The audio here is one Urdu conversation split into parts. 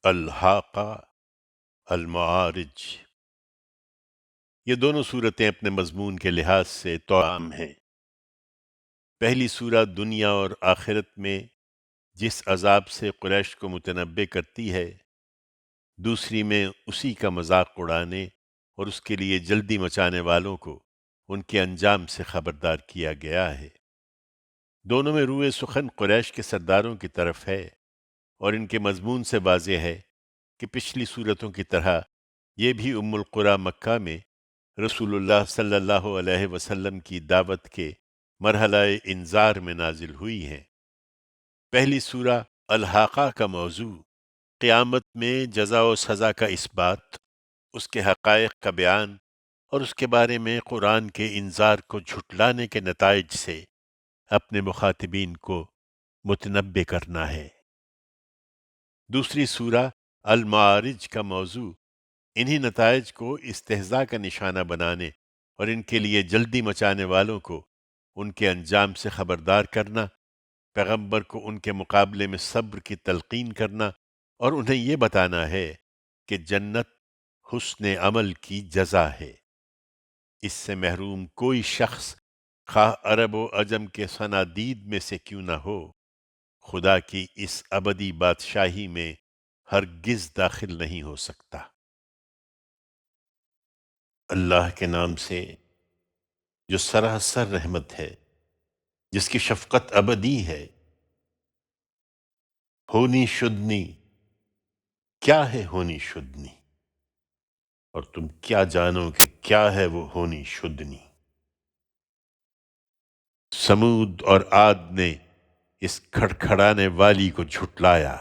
الحاقہ، المعارج، یہ دونوں صورتیں اپنے مضمون کے لحاظ سے توام ہیں۔ پہلی صورت دنیا اور آخرت میں جس عذاب سے قریش کو متنبع کرتی ہے، دوسری میں اسی کا مذاق اڑانے اور اس کے لیے جلدی مچانے والوں کو ان کے انجام سے خبردار کیا گیا ہے۔ دونوں میں روئے سخن قریش کے سرداروں کی طرف ہے، اور ان کے مضمون سے واضح ہے کہ پچھلی صورتوں کی طرح یہ بھی ام القریٰ مکہ میں رسول اللہ صلی اللہ علیہ وسلم کی دعوت کے مرحلہ انذار میں نازل ہوئی ہیں۔ پہلی سورہ الحاقہ کا موضوع قیامت میں جزا و سزا کا اثبات، اس کے حقائق کا بیان اور اس کے بارے میں قرآن کے انذار کو جھٹلانے کے نتائج سے اپنے مخاطبین کو متنبع کرنا ہے۔ دوسری سورہ المعارج کا موضوع انہی نتائج کو استہزاء کا نشانہ بنانے اور ان کے لیے جلدی مچانے والوں کو ان کے انجام سے خبردار کرنا، پیغمبر کو ان کے مقابلے میں صبر کی تلقین کرنا اور انہیں یہ بتانا ہے کہ جنت حسن عمل کی جزا ہے۔ اس سے محروم کوئی شخص خواہ عرب و عجم کے صنادید میں سے کیوں نہ ہو، خدا کی اس ابدی بادشاہی میں ہرگز داخل نہیں ہو سکتا۔ اللہ کے نام سے جو سراسر رحمت ہے، جس کی شفقت ابدی ہے۔ ہونی شدنی، کیا ہے ہونی شدنی؟ اور تم کیا جانو کہ کیا ہے وہ ہونی شدنی؟ سمود اور عاد نے اس کھڑکھڑانے والی کو جھٹلایا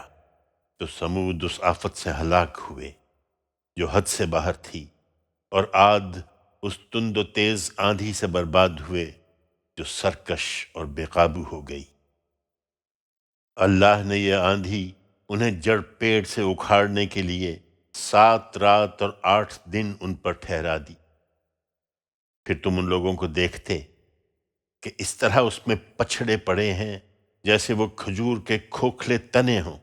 تو سمود اس آفت سے ہلاک ہوئے جو حد سے باہر تھی، اور عاد اس تند و تیز آندھی سے برباد ہوئے جو سرکش اور بے قابو ہو گئی۔ اللہ نے یہ آندھی انہیں جڑ پیڑ سے اکھاڑنے کے لیے 7 رات اور 8 دن ان پر ٹھہرا دی۔ پھر تم ان لوگوں کو دیکھتے کہ اس طرح اس میں پچھڑے پڑے ہیں جیسے وہ کھجور کے کھوکھلے تنے ہوں،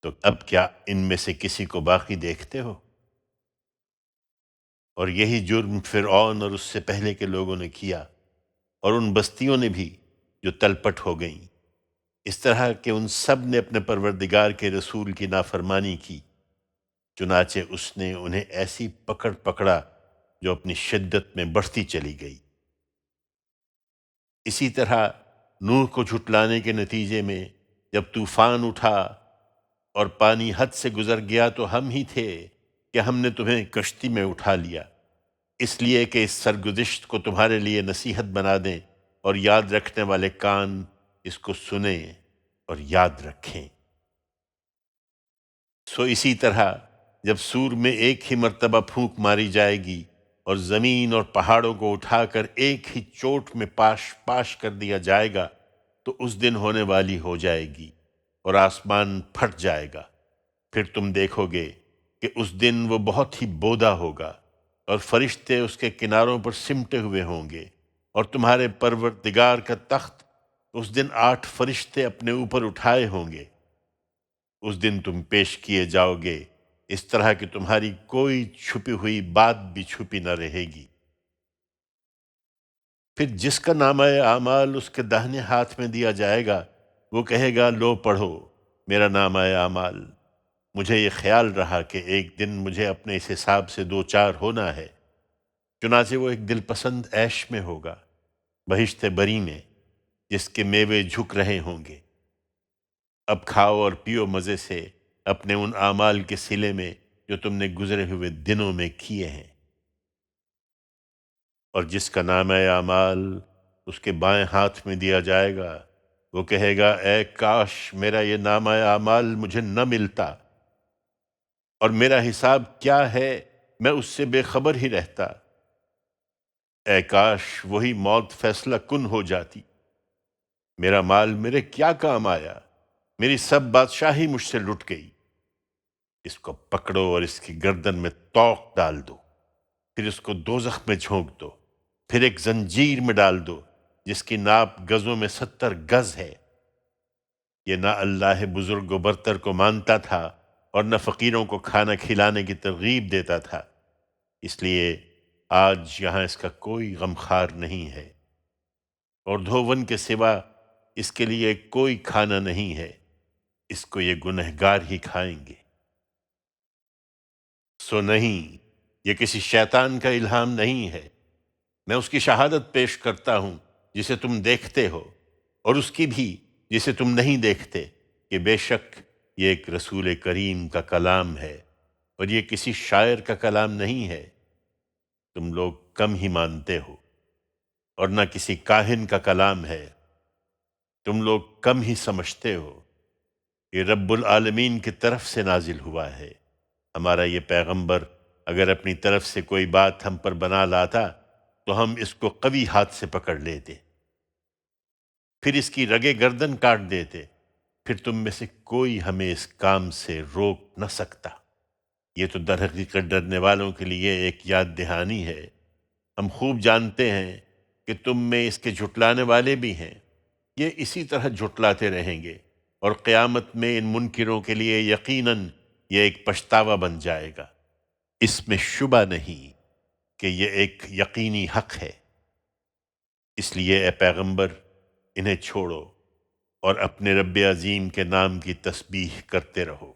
تو اب کیا ان میں سے کسی کو باقی دیکھتے ہو؟ اور یہی جرم فرعون اور اس سے پہلے کے لوگوں نے کیا، اور ان بستیوں نے بھی جو تلپٹ ہو گئیں، اس طرح کہ ان سب نے اپنے پروردگار کے رسول کی نافرمانی کی، چنانچہ اس نے انہیں ایسی پکڑا جو اپنی شدت میں بڑھتی چلی گئی۔ اسی طرح نوح کو جھٹلانے کے نتیجے میں جب طوفان اٹھا اور پانی حد سے گزر گیا تو ہم ہی تھے کہ ہم نے تمہیں کشتی میں اٹھا لیا، اس لیے کہ اس سرگزشت کو تمہارے لیے نصیحت بنا دیں اور یاد رکھنے والے کان اس کو سنیں اور یاد رکھیں۔ سو اسی طرح جب سور میں ایک ہی مرتبہ پھونک ماری جائے گی اور زمین اور پہاڑوں کو اٹھا کر ایک ہی چوٹ میں پاش پاش کر دیا جائے گا تو اس دن ہونے والی ہو جائے گی اور آسمان پھٹ جائے گا۔ پھر تم دیکھو گے کہ اس دن وہ بہت ہی بودا ہوگا اور فرشتے اس کے کناروں پر سمٹے ہوئے ہوں گے، اور تمہارے پروردگار کا تخت اس دن 8 فرشتے اپنے اوپر اٹھائے ہوں گے۔ اس دن تم پیش کیے جاؤ گے اس طرح کہ تمہاری کوئی چھپی ہوئی بات بھی چھپی نہ رہے گی۔ پھر جس کا نامہ اعمال اس کے داہنے ہاتھ میں دیا جائے گا، وہ کہے گا لو پڑھو میرا نامہ اعمال۔ مجھے یہ خیال رہا کہ ایک دن مجھے اپنے اس حساب سے دو چار ہونا ہے، چنانچہ وہ ایک دل پسند عیش میں ہوگا، بہشت بری میں، جس کے میوے جھک رہے ہوں گے۔ اب کھاؤ اور پیو مزے سے اپنے ان اعمال کے صلے میں جو تم نے گزرے ہوئے دنوں میں کیے ہیں۔ اور جس کا نامہ اعمال اس کے بائیں ہاتھ میں دیا جائے گا، وہ کہے گا اے کاش میرا یہ نامہ اعمال مجھے نہ ملتا، اور میرا حساب کیا ہے میں اس سے بے خبر ہی رہتا۔ اے کاش وہی موت فیصلہ کن ہو جاتی، میرا مال میرے کیا کام آیا، میری سب بادشاہی مجھ سے لٹ گئی۔ اس کو پکڑو اور اس کی گردن میں طوق ڈال دو، پھر اس کو دوزخ میں جھونک دو، پھر ایک زنجیر میں ڈال دو جس کی ناپ گزوں میں 70 گز ہے۔ یہ نہ اللہ بزرگ و برتر کو مانتا تھا اور نہ فقیروں کو کھانا کھلانے کی ترغیب دیتا تھا، اس لیے آج یہاں اس کا کوئی غمخوار نہیں ہے، اور دھوون کے سوا اس کے لیے کوئی کھانا نہیں ہے، اس کو یہ گنہگار ہی کھائیں گے۔ سو نہیں، یہ کسی شیطان کا الہام نہیں ہے، میں اس کی شہادت پیش کرتا ہوں جسے تم دیکھتے ہو، اور اس کی بھی جسے تم نہیں دیکھتے، کہ بے شک یہ ایک رسول کریم کا کلام ہے، اور یہ کسی شاعر کا کلام نہیں ہے، تم لوگ کم ہی مانتے ہو، اور نہ کسی کاہن کا کلام ہے، تم لوگ کم ہی سمجھتے ہو، یہ رب العالمین کی طرف سے نازل ہوا ہے۔ ہمارا یہ پیغمبر اگر اپنی طرف سے کوئی بات ہم پر بنا لاتا تو ہم اس کو قوی ہاتھ سے پکڑ لیتے، پھر اس کی رگے گردن کاٹ دیتے، پھر تم میں سے کوئی ہمیں اس کام سے روک نہ سکتا۔ یہ تو در حقیقت ڈرنے والوں کے لیے ایک یاد دہانی ہے۔ ہم خوب جانتے ہیں کہ تم میں اس کے جھٹلانے والے بھی ہیں، یہ اسی طرح جھٹلاتے رہیں گے، اور قیامت میں ان منکروں کے لیے یقیناً یہ ایک پچھتاوا بن جائے گا۔ اس میں شبہ نہیں کہ یہ ایک یقینی حق ہے، اس لیے اے پیغمبر انہیں چھوڑو اور اپنے رب عظیم کے نام کی تسبیح کرتے رہو۔